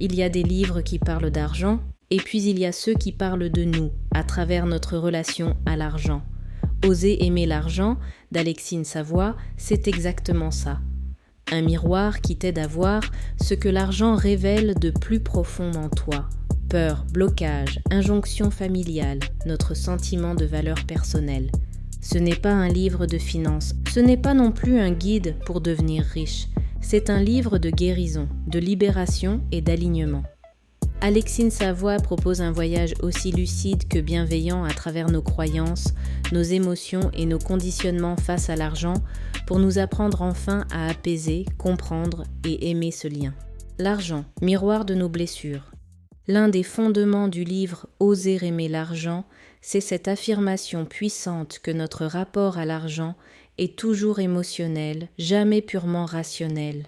Il y a des livres qui parlent d'argent, et puis il y a ceux qui parlent de nous, à travers notre relation à l'argent. Oser aimer l'argent, d'Alexine Savoie, c'est exactement ça. Un miroir qui t'aide à voir ce que l'argent révèle de plus profond en toi. Peur, blocage, injonction familiale, notre sentiment de valeur personnelle. Ce n'est pas un livre de finances, ce n'est pas non plus un guide pour devenir riche. C'est un livre de guérison, de libération et d'alignement. Alexine Savoie propose un voyage aussi lucide que bienveillant à travers nos croyances, nos émotions et nos conditionnements face à l'argent pour nous apprendre enfin à apaiser, comprendre et aimer ce lien. L'argent, miroir de nos blessures. L'un des fondements du livre « Oser aimer l'argent », c'est cette affirmation puissante que notre rapport à l'argent est toujours émotionnel, jamais purement rationnel.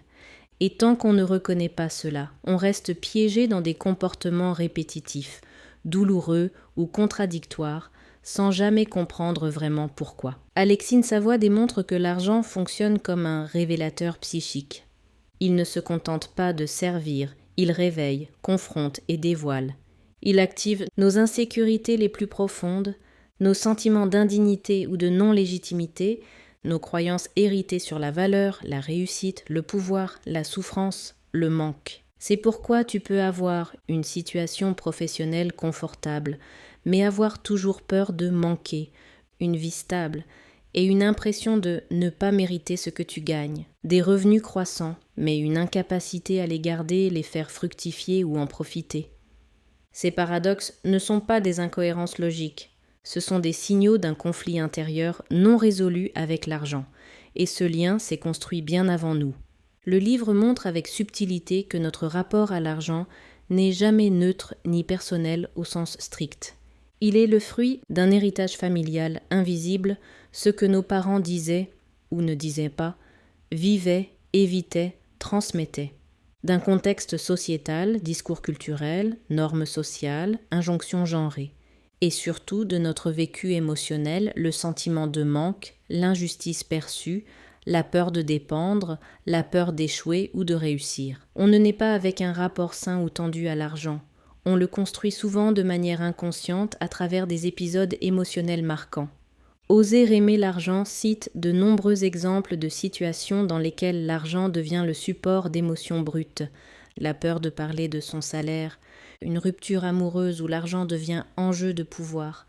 Et tant qu'on ne reconnaît pas cela, on reste piégé dans des comportements répétitifs, douloureux ou contradictoires, sans jamais comprendre vraiment pourquoi. Alexine Savoie démontre que l'argent fonctionne comme un révélateur psychique. Il ne se contente pas de servir, il réveille, confronte et dévoile. Il active nos insécurités les plus profondes, nos sentiments d'indignité ou de non-légitimité, nos croyances héritées sur la valeur, la réussite, le pouvoir, la souffrance, le manque. C'est pourquoi tu peux avoir une situation professionnelle confortable, mais avoir toujours peur de manquer, une vie stable et une impression de ne pas mériter ce que tu gagnes, des revenus croissants, mais une incapacité à les garder, les faire fructifier ou en profiter. Ces paradoxes ne sont pas des incohérences logiques. Ce sont des signaux d'un conflit intérieur non résolu avec l'argent, et ce lien s'est construit bien avant nous. Le livre montre avec subtilité que notre rapport à l'argent n'est jamais neutre ni personnel au sens strict. Il est le fruit d'un héritage familial invisible, ce que nos parents disaient, ou ne disaient pas, vivaient, évitaient, transmettaient. D'un contexte sociétal, discours culturel, normes sociales, injonctions genrées. Et surtout de notre vécu émotionnel, le sentiment de manque, l'injustice perçue, la peur de dépendre, la peur d'échouer ou de réussir. On ne naît pas avec un rapport sain ou tendu à l'argent. On le construit souvent de manière inconsciente à travers des épisodes émotionnels marquants. Oser aimer l'argent cite de nombreux exemples de situations dans lesquelles l'argent devient le support d'émotions brutes, la peur de parler de son salaire, une rupture amoureuse où l'argent devient enjeu de pouvoir,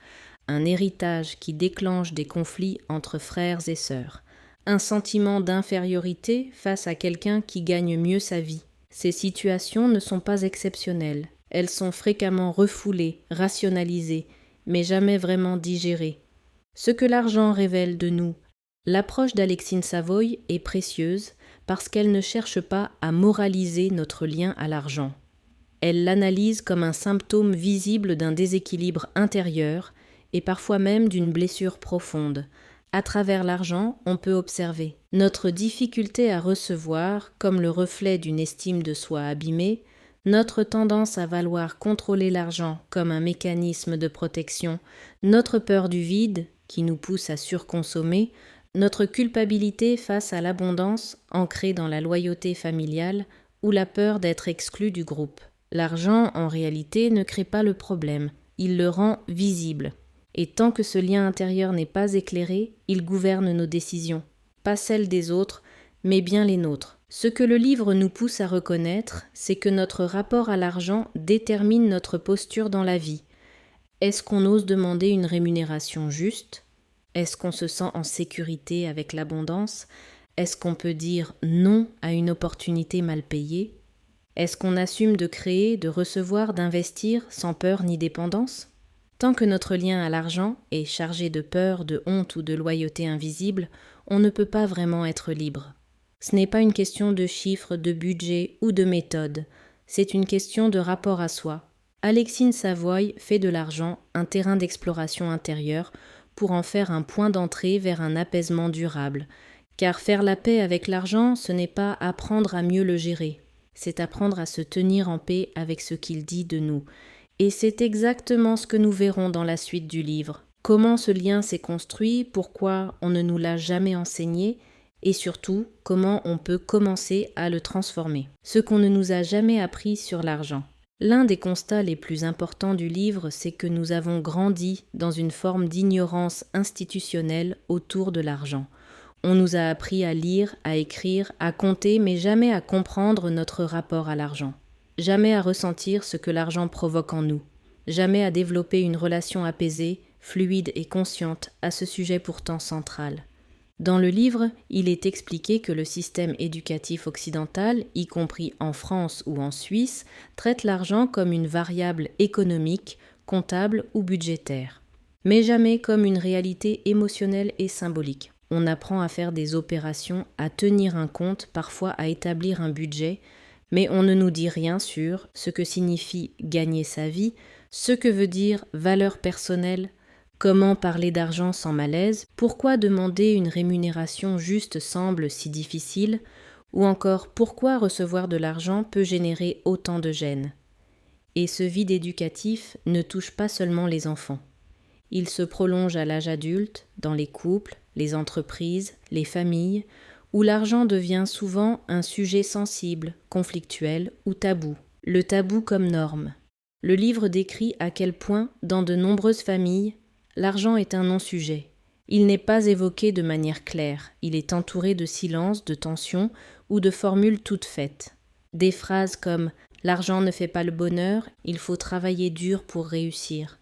un héritage qui déclenche des conflits entre frères et sœurs, un sentiment d'infériorité face à quelqu'un qui gagne mieux sa vie. Ces situations ne sont pas exceptionnelles, elles sont fréquemment refoulées, rationalisées, mais jamais vraiment digérées. Ce que l'argent révèle de nous, l'approche d'Alexine Savoie est précieuse parce qu'elle ne cherche pas à moraliser notre lien à l'argent. Elle l'analyse comme un symptôme visible d'un déséquilibre intérieur et parfois même d'une blessure profonde. À travers l'argent, on peut observer notre difficulté à recevoir, comme le reflet d'une estime de soi abîmée, notre tendance à vouloir contrôler l'argent comme un mécanisme de protection, notre peur du vide qui nous pousse à surconsommer, notre culpabilité face à l'abondance ancrée dans la loyauté familiale ou la peur d'être exclu du groupe. L'argent, en réalité, ne crée pas le problème, il le rend visible. Et tant que ce lien intérieur n'est pas éclairé, il gouverne nos décisions, pas celles des autres, mais bien les nôtres. Ce que le livre nous pousse à reconnaître, c'est que notre rapport à l'argent détermine notre posture dans la vie. Est-ce qu'on ose demander une rémunération juste ? Est-ce qu'on se sent en sécurité avec l'abondance ? Est-ce qu'on peut dire non à une opportunité mal payée ? Est-ce qu'on assume de créer, de recevoir, d'investir sans peur ni dépendance ? Tant que notre lien à l'argent est chargé de peur, de honte ou de loyauté invisible, on ne peut pas vraiment être libre. Ce n'est pas une question de chiffres, de budget ou de méthode, c'est une question de rapport à soi. Alexine Savoie fait de l'argent un terrain d'exploration intérieure pour en faire un point d'entrée vers un apaisement durable. Car faire la paix avec l'argent, ce n'est pas apprendre à mieux le gérer, c'est apprendre à se tenir en paix avec ce qu'il dit de nous. Et c'est exactement ce que nous verrons dans la suite du livre. Comment ce lien s'est construit, pourquoi on ne nous l'a jamais enseigné, et surtout comment on peut commencer à le transformer. Ce qu'on ne nous a jamais appris sur l'argent. L'un des constats les plus importants du livre, c'est que nous avons grandi dans une forme d'ignorance institutionnelle autour de l'argent. On nous a appris à lire, à écrire, à compter, mais jamais à comprendre notre rapport à l'argent. Jamais à ressentir ce que l'argent provoque en nous. Jamais à développer une relation apaisée, fluide et consciente à ce sujet pourtant central. Dans le livre, il est expliqué que le système éducatif occidental, y compris en France ou en Suisse, traite l'argent comme une variable économique, comptable ou budgétaire, mais jamais comme une réalité émotionnelle et symbolique. On apprend à faire des opérations, à tenir un compte, parfois à établir un budget, mais on ne nous dit rien sur ce que signifie gagner sa vie, ce que veut dire valeur personnelle, comment parler d'argent sans malaise, pourquoi demander une rémunération juste semble si difficile, ou encore pourquoi recevoir de l'argent peut générer autant de gêne. Et ce vide éducatif ne touche pas seulement les enfants. Il se prolonge à l'âge adulte, dans les couples, les entreprises, les familles, où l'argent devient souvent un sujet sensible, conflictuel ou tabou. Le tabou comme norme. Le livre décrit à quel point, dans de nombreuses familles, l'argent est un non-sujet. Il n'est pas évoqué de manière claire, il est entouré de silence, de tension ou de formules toutes faites. Des phrases comme « l'argent ne fait pas le bonheur, il faut travailler dur pour réussir ».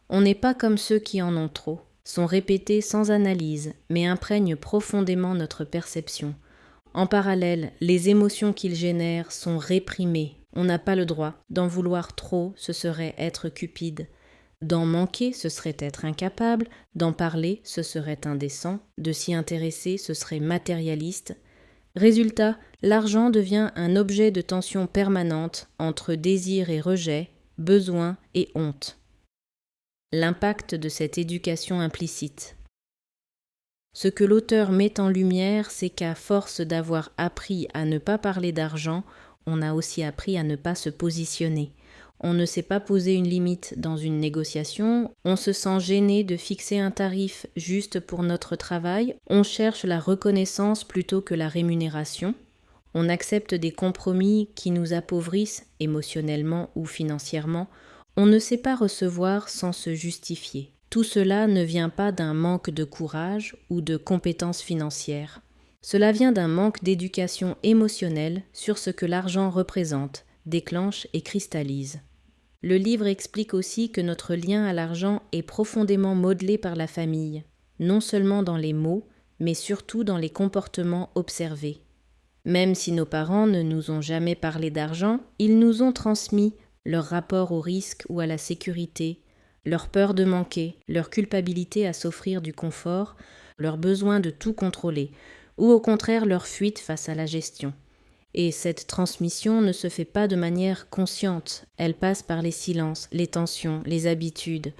On n'est pas comme ceux qui en ont trop, sont répétées sans analyse, mais imprègnent profondément notre perception. En parallèle, les émotions qu'ils génèrent sont réprimées. On n'a pas le droit. D'en vouloir trop, ce serait être cupide. D'en manquer, ce serait être incapable, d'en parler, ce serait indécent, de s'y intéresser, ce serait matérialiste. Résultat, l'argent devient un objet de tension permanente entre désir et rejet, besoin et honte. L'impact de cette éducation implicite. Ce que l'auteur met en lumière, c'est qu'à force d'avoir appris à ne pas parler d'argent, on a aussi appris à ne pas se positionner. On ne sait pas poser une limite dans une négociation, on se sent gêné de fixer un tarif juste pour notre travail, on cherche la reconnaissance plutôt que la rémunération, on accepte des compromis qui nous appauvrissent émotionnellement ou financièrement, on ne sait pas recevoir sans se justifier. Tout cela ne vient pas d'un manque de courage ou de compétences financières. Cela vient d'un manque d'éducation émotionnelle sur ce que l'argent représente, déclenche et cristallise. Le livre explique aussi que notre lien à l'argent est profondément modelé par la famille, non seulement dans les mots, mais surtout dans les comportements observés. Même si nos parents ne nous ont jamais parlé d'argent, ils nous ont transmis leur rapport au risque ou à la sécurité, leur peur de manquer, leur culpabilité à s'offrir du confort, leur besoin de tout contrôler, ou au contraire leur fuite face à la gestion. Et cette transmission ne se fait pas de manière consciente, elle passe par les silences, les tensions, les habitudes,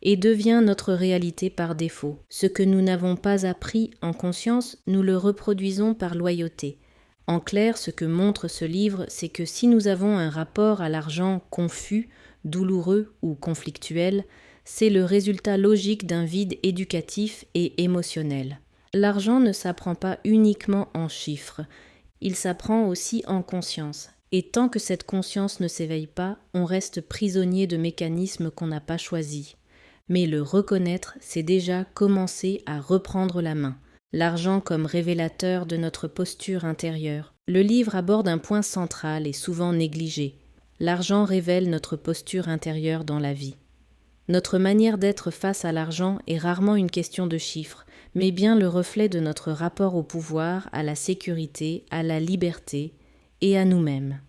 et devient notre réalité par défaut. Ce que nous n'avons pas appris en conscience, nous le reproduisons par loyauté. En clair, ce que montre ce livre, c'est que si nous avons un rapport à l'argent confus, douloureux ou conflictuel, c'est le résultat logique d'un vide éducatif et émotionnel. L'argent ne s'apprend pas uniquement en chiffres, il s'apprend aussi en conscience. Et tant que cette conscience ne s'éveille pas, on reste prisonnier de mécanismes qu'on n'a pas choisis. Mais le reconnaître, c'est déjà commencer à reprendre la main. L'argent comme révélateur de notre posture intérieure. Le livre aborde un point central et souvent négligé. L'argent révèle notre posture intérieure dans la vie. Notre manière d'être face à l'argent est rarement une question de chiffres, mais bien le reflet de notre rapport au pouvoir, à la sécurité, à la liberté et à nous-mêmes.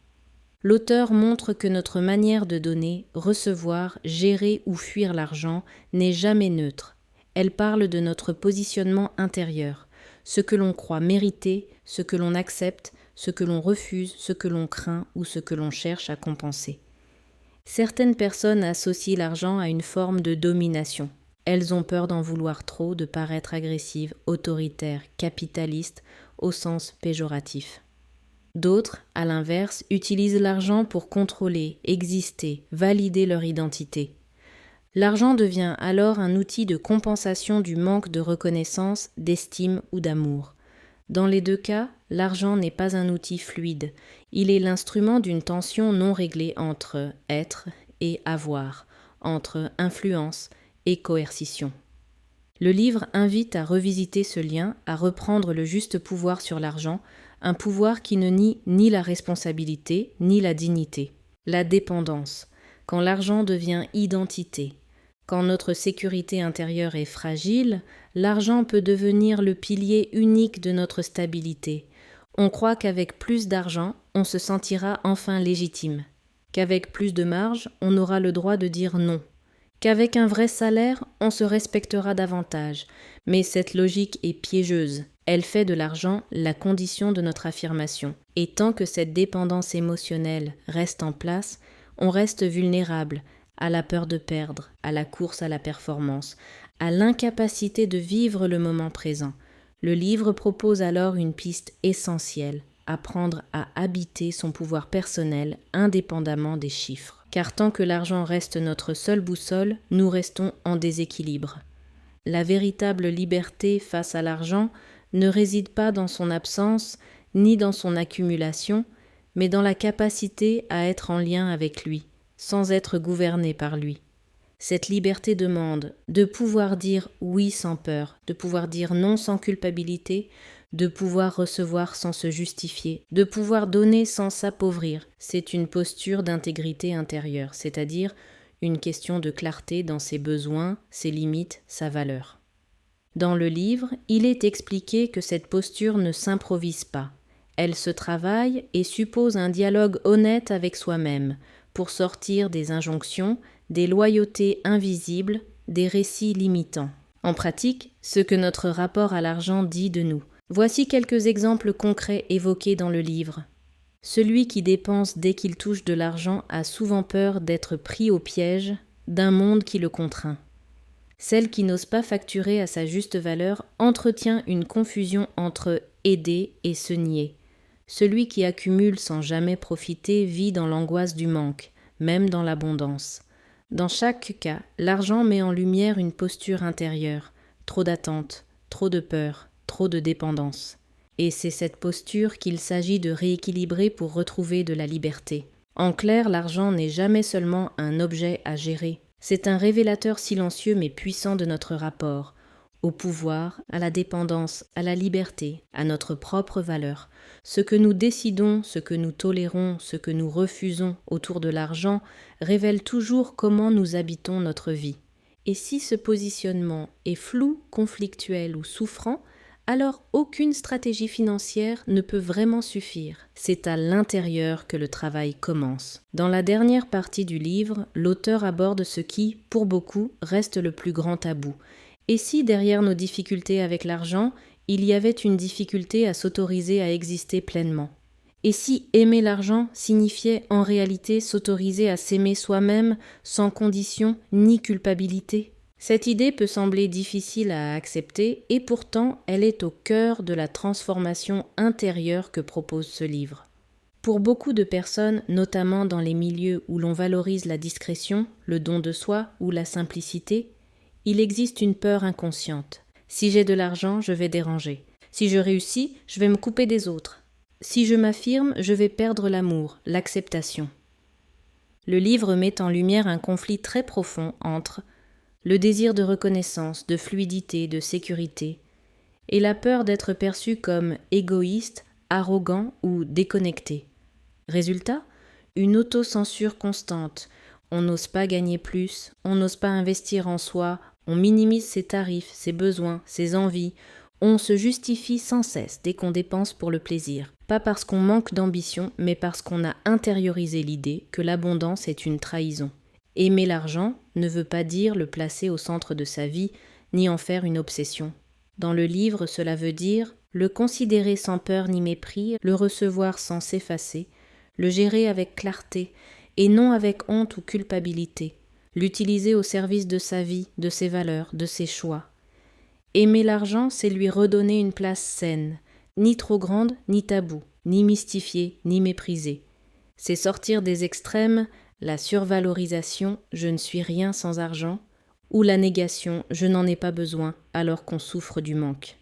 L'auteur montre que notre manière de donner, recevoir, gérer ou fuir l'argent n'est jamais neutre. Elle parle de notre positionnement intérieur, ce que l'on croit mériter, ce que l'on accepte, ce que l'on refuse, ce que l'on craint ou ce que l'on cherche à compenser. Certaines personnes associent l'argent à une forme de domination. Elles ont peur d'en vouloir trop, de paraître agressives, autoritaires, capitalistes, au sens péjoratif. D'autres, à l'inverse, utilisent l'argent pour contrôler, exister, valider leur identité. L'argent devient alors un outil de compensation du manque de reconnaissance, d'estime ou d'amour. Dans les deux cas, l'argent n'est pas un outil fluide, il est l'instrument d'une tension non réglée entre être et avoir, entre influence et coercition. Le livre invite à revisiter ce lien, à reprendre le juste pouvoir sur l'argent, un pouvoir qui ne nie ni la responsabilité ni la dignité. La dépendance, quand l'argent devient identité. Quand notre sécurité intérieure est fragile, l'argent peut devenir le pilier unique de notre stabilité. On croit qu'avec plus d'argent, on se sentira enfin légitime. Qu'avec plus de marge, on aura le droit de dire non. Qu'avec un vrai salaire, on se respectera davantage. Mais cette logique est piégeuse. Elle fait de l'argent la condition de notre affirmation. Et tant que cette dépendance émotionnelle reste en place, on reste vulnérable à la peur de perdre, à la course à la performance, à l'incapacité de vivre le moment présent. Le livre propose alors une piste essentielle, apprendre à habiter son pouvoir personnel indépendamment des chiffres. Car tant que l'argent reste notre seule boussole, nous restons en déséquilibre. La véritable liberté face à l'argent ne réside pas dans son absence ni dans son accumulation, mais dans la capacité à être en lien avec lui, sans être gouverné par lui. Cette liberté demande de pouvoir dire oui sans peur, de pouvoir dire non sans culpabilité, de pouvoir recevoir sans se justifier, de pouvoir donner sans s'appauvrir. C'est une posture d'intégrité intérieure, c'est-à-dire une question de clarté dans ses besoins, ses limites, sa valeur. Dans le livre, il est expliqué que cette posture ne s'improvise pas. Elle se travaille et suppose un dialogue honnête avec soi-même pour sortir des injonctions, des loyautés invisibles, des récits limitants. En pratique, ce que notre rapport à l'argent dit de nous. Voici quelques exemples concrets évoqués dans le livre. Celui qui dépense dès qu'il touche de l'argent a souvent peur d'être pris au piège d'un monde qui le contraint. Celle qui n'ose pas facturer à sa juste valeur entretient une confusion entre aider et se nier. Celui qui accumule sans jamais profiter vit dans l'angoisse du manque, même dans l'abondance. Dans chaque cas, l'argent met en lumière une posture intérieure, trop d'attente, trop de peur, trop de dépendance. Et c'est cette posture qu'il s'agit de rééquilibrer pour retrouver de la liberté. En clair, l'argent n'est jamais seulement un objet à gérer. C'est un révélateur silencieux mais puissant de notre rapport, au pouvoir, à la dépendance, à la liberté, à notre propre valeur. Ce que nous décidons, ce que nous tolérons, ce que nous refusons autour de l'argent révèle toujours comment nous habitons notre vie. Et si ce positionnement est flou, conflictuel ou souffrant, alors aucune stratégie financière ne peut vraiment suffire. C'est à l'intérieur que le travail commence. Dans la dernière partie du livre, l'auteur aborde ce qui, pour beaucoup, reste le plus grand tabou. Et si derrière nos difficultés avec l'argent, il y avait une difficulté à s'autoriser à exister pleinement? Et si aimer l'argent signifiait en réalité s'autoriser à s'aimer soi-même sans condition ni culpabilité? Cette idée peut sembler difficile à accepter et pourtant elle est au cœur de la transformation intérieure que propose ce livre. Pour beaucoup de personnes, notamment dans les milieux où l'on valorise la discrétion, le don de soi ou la simplicité, il existe une peur inconsciente. Si j'ai de l'argent, je vais déranger. Si je réussis, je vais me couper des autres. Si je m'affirme, je vais perdre l'amour, l'acceptation. Le livre met en lumière un conflit très profond entre le désir de reconnaissance, de fluidité, de sécurité, et la peur d'être perçu comme égoïste, arrogant ou déconnecté. Résultat, une autocensure constante. On n'ose pas gagner plus, on n'ose pas investir en soi, on minimise ses tarifs, ses besoins, ses envies, on se justifie sans cesse dès qu'on dépense pour le plaisir. Pas parce qu'on manque d'ambition, mais parce qu'on a intériorisé l'idée que l'abondance est une trahison. Aimer l'argent ne veut pas dire le placer au centre de sa vie, ni en faire une obsession. Dans le livre, cela veut dire le considérer sans peur ni mépris, le recevoir sans s'effacer, le gérer avec clarté et non avec honte ou culpabilité, l'utiliser au service de sa vie, de ses valeurs, de ses choix. Aimer l'argent, c'est lui redonner une place saine, ni trop grande, ni taboue, ni mystifiée, ni méprisée. C'est sortir des extrêmes, la survalorisation « je ne suis rien sans argent » ou la négation « je n'en ai pas besoin » alors qu'on souffre du manque.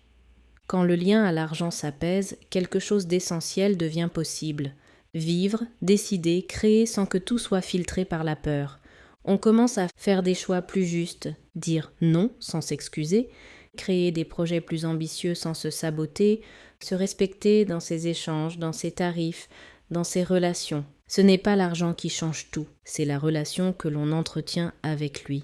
Quand le lien à l'argent s'apaise, quelque chose d'essentiel devient possible. Vivre, décider, créer sans que tout soit filtré par la peur. On commence à faire des choix plus justes, dire non sans s'excuser, créer des projets plus ambitieux sans se saboter, se respecter dans ses échanges, dans ses tarifs, dans ses relations. Ce n'est pas l'argent qui change tout, c'est la relation que l'on entretient avec lui.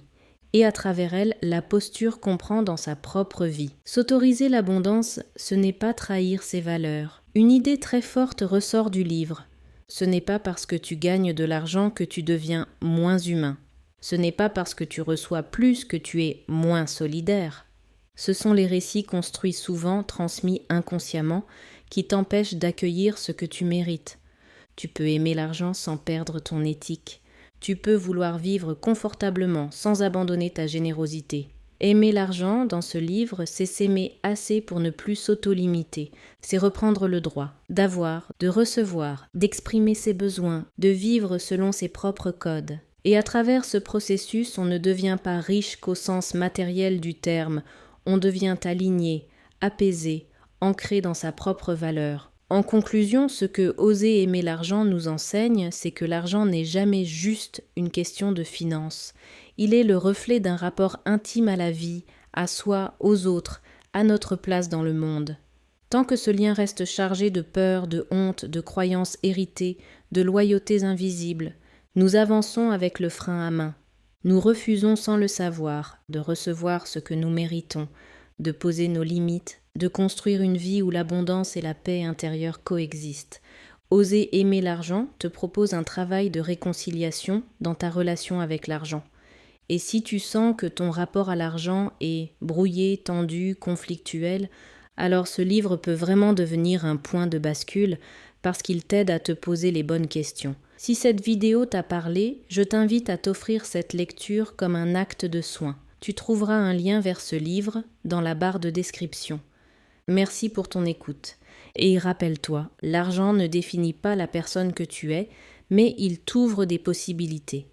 Et à travers elle, la posture qu'on prend dans sa propre vie. S'autoriser l'abondance, ce n'est pas trahir ses valeurs. Une idée très forte ressort du livre. Ce n'est pas parce que tu gagnes de l'argent que tu deviens moins humain. Ce n'est pas parce que tu reçois plus que tu es moins solidaire. Ce sont les récits construits souvent, transmis inconsciemment, qui t'empêchent d'accueillir ce que tu mérites. Tu peux aimer l'argent sans perdre ton éthique. Tu peux vouloir vivre confortablement sans abandonner ta générosité. Aimer l'argent, dans ce livre, c'est s'aimer assez pour ne plus s'auto-limiter. C'est reprendre le droit d'avoir, de recevoir, d'exprimer ses besoins, de vivre selon ses propres codes. Et à travers ce processus, on ne devient pas riche qu'au sens matériel du terme, on devient aligné, apaisé, ancré dans sa propre valeur. En conclusion, ce que Oser aimer l'argent nous enseigne, c'est que l'argent n'est jamais juste une question de finances. Il est le reflet d'un rapport intime à la vie, à soi, aux autres, à notre place dans le monde. Tant que ce lien reste chargé de peur, de honte, de croyances héritées, de loyautés invisibles, nous avançons avec le frein à main. Nous refusons sans le savoir de recevoir ce que nous méritons, de poser nos limites, de construire une vie où l'abondance et la paix intérieure coexistent. Oser aimer l'argent te propose un travail de réconciliation dans ta relation avec l'argent. Et si tu sens que ton rapport à l'argent est brouillé, tendu, conflictuel, alors ce livre peut vraiment devenir un point de bascule parce qu'il t'aide à te poser les bonnes questions. Si cette vidéo t'a parlé, je t'invite à t'offrir cette lecture comme un acte de soin. Tu trouveras un lien vers ce livre dans la barre de description. Merci pour ton écoute. Et rappelle-toi, l'argent ne définit pas la personne que tu es, mais il t'ouvre des possibilités.